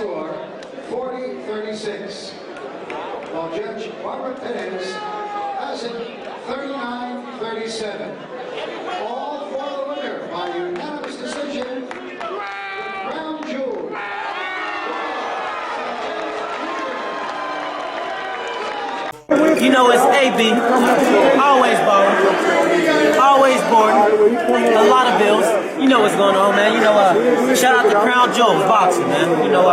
score 40-36. While Judge Barbara Perez has it 39-37. All for the winner by unanimous decision, the crown jewel. You know it's AB, always balling, always boarding, a lot of bills. You know what's going on, man. You know, shout out to Crown Jewels Boxing, man. You know,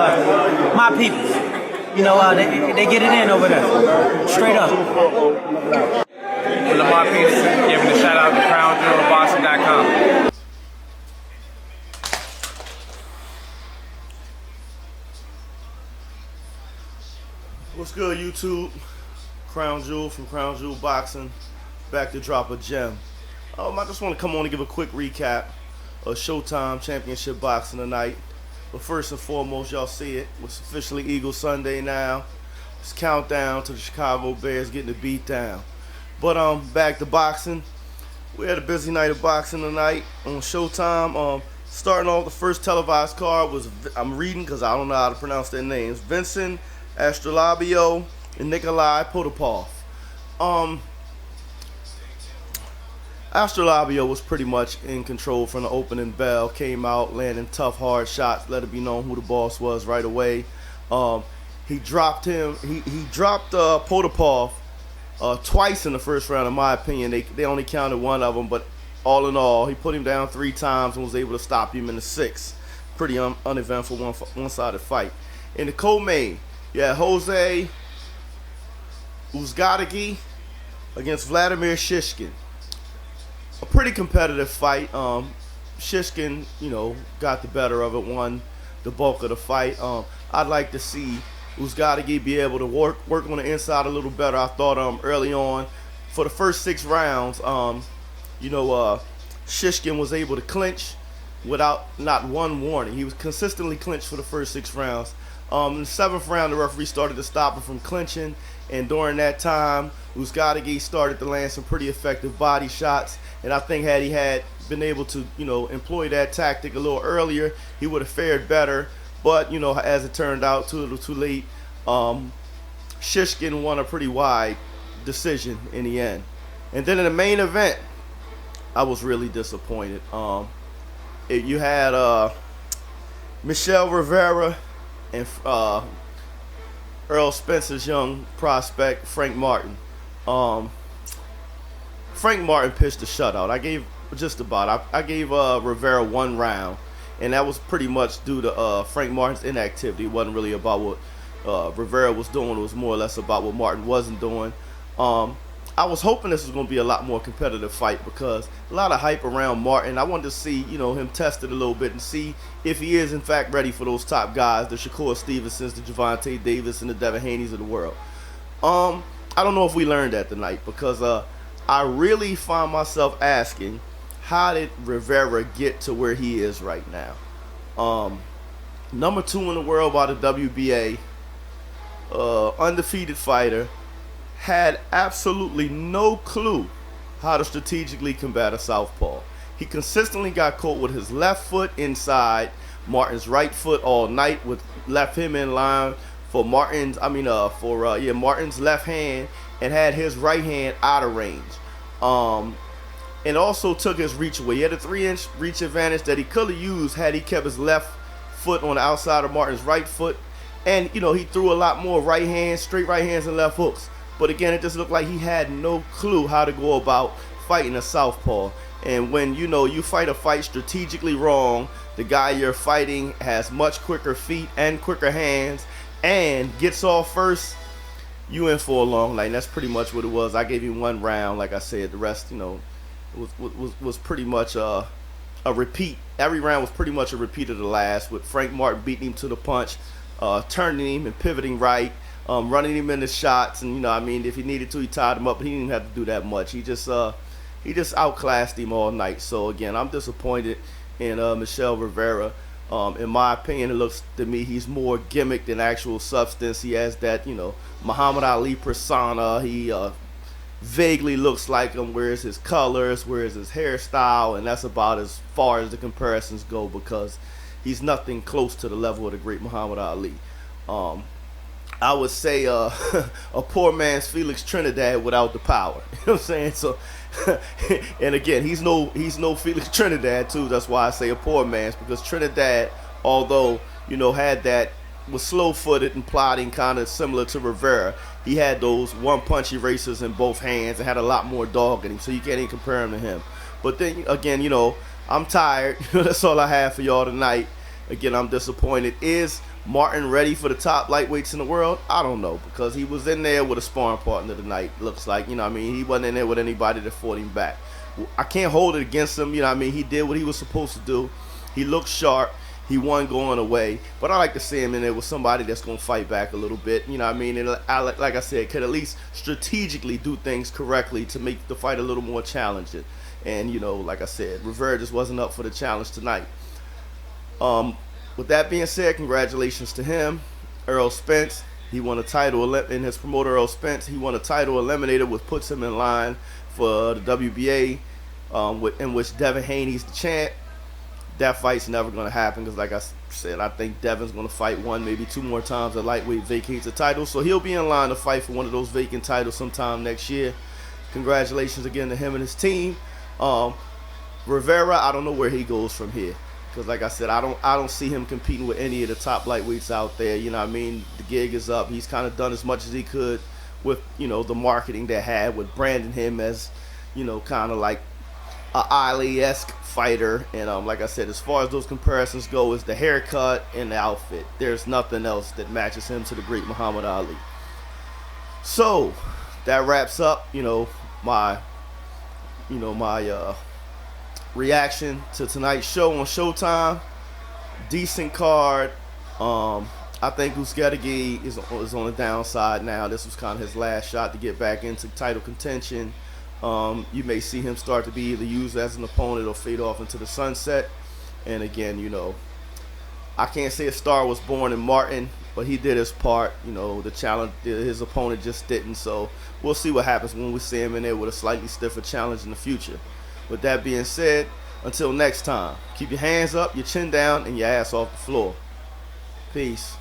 my people. You know, they get it in over there, straight up. Lamar Peterson giving a shout out to CrownJewelBoxing.com. What's good, YouTube? Crown Jewel from Crown Jewel Boxing, back to drop a gem. I just want to come on and give a quick recap of Showtime Championship Boxing tonight. But first and foremost, y'all see it. It's officially Eagle Sunday now. It's countdown to the Chicago Bears getting the beat down. But back to boxing. We had a busy night of boxing tonight on Showtime. Starting off, the first televised card was, I'm reading because I don't know how to pronounce their names, Vincent Astrolabio and Nikolai Potapov. Astrolabio was pretty much in control from the opening bell, came out landing tough, hard shots, let it be known who the boss was right away. He dropped Potapov twice in the first round, in my opinion. They only counted one of them, but all in all, he put him down 3 times and was able to stop him in the 6th. Pretty uneventful one-sided fight. In the co-main, you had Jose Uzgadagi against Vladimir Shishkin. A pretty competitive fight. Shishkin, you know, got the better of it, won the bulk of the fight. I'd like to see Uzgadagi be able to work on the inside a little better. I thought early on, for the first 6 rounds, Shishkin was able to clinch without not one warning. He was consistently clinched for the first 6 rounds. In the 7th round, the referee started to stop him from clinching, and during that time, Uzgadagi started to land some pretty effective body shots. And I think had he been able to, employ that tactic a little earlier, he would have fared better. But, as it turned out, too little too late. Shishkin won a pretty wide decision in the end. And then in the main event, I was really disappointed. You had Michelle Rivera and Errolspence's young prospect, Frank Martin. Frank Martin pitched a shutout. I gave Rivera 1 round, and that was pretty much due to Frank Martin's inactivity. It wasn't really about what Rivera was doing. It was more or less about what Martin wasn't doing. I was hoping this was going to be a lot more competitive fight because a lot of hype around Martin. I wanted to see, him tested a little bit and see if he is in fact ready for those top guys, the shakurstevensons, the gervontadavis, and the devinhaneys of the world. I don't know if we learned that tonight because I really find myself asking, how did Rivera get to where he is right now? Number 2 in the world by the WBA, undefeated fighter, had absolutely no clue how to strategically combat a southpaw. He consistently got caught with his left foot inside Martin's right foot all night, left him in line for Martin's left hand, and had his right hand out of range. And also took his reach away. He had a 3-inch reach advantage that he could have used had he kept his left foot on the outside of Martin's right foot. And, he threw a lot more right hands, straight right hands and left hooks. But again, it just looked like he had no clue how to go about fighting a southpaw. And when, you fight a fight strategically wrong, the guy you're fighting has much quicker feet and quicker hands and gets off first, you in for a long night. And that's pretty much what it was. I gave him 1 round. Like I said, the rest, was pretty much a repeat. Every round was pretty much a repeat of the last, with Frank Martin beating him to the punch, turning him and pivoting right, running him into shots, and if he needed to, he tied him up, but he didn't have to do that much. He just outclassed him all night. So again, I'm disappointed in Michelle Rivera. In my opinion, it looks to me he's more gimmick than actual substance. He has that Muhammad Ali persona. He vaguely looks like him. Where's his colors? Where's his hairstyle? And that's about as far as the comparisons go, because he's nothing close to the level of the great Muhammad Ali. I would say a poor man's Felix Trinidad without the power. You know what I'm saying? So, and again, he's no Felix Trinidad too. That's why I say a poor man's, because Trinidad, although had that, was slow-footed and plodding, kind of similar to Rivera. He had those one-punch erasers in both hands and had a lot more dog in him, so you can't even compare him to him. But then again, I'm tired. That's all I have for y'all tonight. Again, I'm disappointed. Is Martin ready for the top lightweights in the world? I don't know, because he was in there with a sparring partner tonight. Looks like, he wasn't in there with anybody that fought him back. I can't hold it against him. He did what he was supposed to do. He looked sharp. He won going away, but I like to see him in there with somebody that's going to fight back a little bit. And like I said, could at least strategically do things correctly to make the fight a little more challenging. And like I said, Rivera just wasn't up for the challenge tonight. With that being said, congratulations to him. Errol Spence, he won a title in his promoter. Errol Spence, he won a title eliminator, which puts him in line for the WBA, in which Devin Haney's the champ. That fight's never going to happen, because like I said, I think Devin's going to fight one, maybe two more times at lightweight, vacates the title. So he'll be in line to fight for one of those vacant titles sometime next year. Congratulations again to him and his team. Rivera, I don't know where he goes from here, because like I said, I don't see him competing with any of the top lightweights out there. The gig is up. He's kind of done as much as he could with the marketing they had, with branding him as kind of like a Ali-esque fighter. And like I said, as far as those comparisons go, is the haircut and the outfit. There's nothing else that matches him to the great Muhammad Ali. So that wraps up my reaction to tonight's show on Showtime. Decent card. I think Uzcategui is on the downside now. This was kind of his last shot to get back into title contention. You may see him start to be either used as an opponent or fade off into the sunset. And again, I can't say a star was born in Martin, but he did his part. The challenge, his opponent just didn't. So we'll see what happens when we see him in there with a slightly stiffer challenge in the future. With that being said, until next time, keep your hands up, your chin down, and your ass off the floor. Peace.